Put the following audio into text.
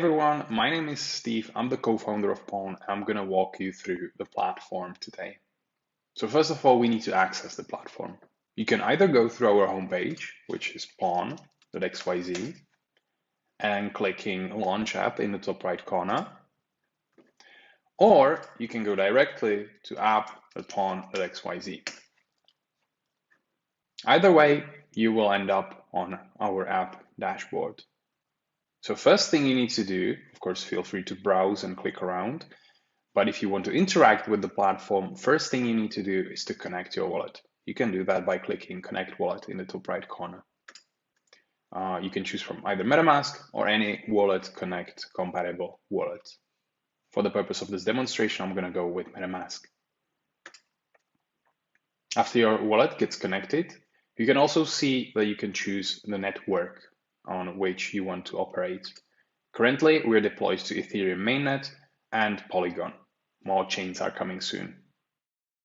everyone, my name is Steve. I'm the co-founder of Pawn. I'm going to walk you through the platform today. So first of all, we need to access the platform. You can either go through our homepage, which is pawn.xyz, and clicking Launch App in the top right corner, or you can go directly to app.pawn.xyz. Either way, you will end up on our app dashboard. So first thing you need to do, of course, feel free to browse and click around. But if you want to interact with the platform, first thing you need to do is to connect your wallet. You can do that by clicking Connect Wallet in the top right corner. You can choose from either MetaMask or any Wallet Connect compatible wallet. For the purpose of this demonstration, I'm going to go with MetaMask. After your wallet gets connected, you can also see that you can choose the network on which you want to operate. Currently, we're deployed to Ethereum mainnet and Polygon. More chains are coming soon.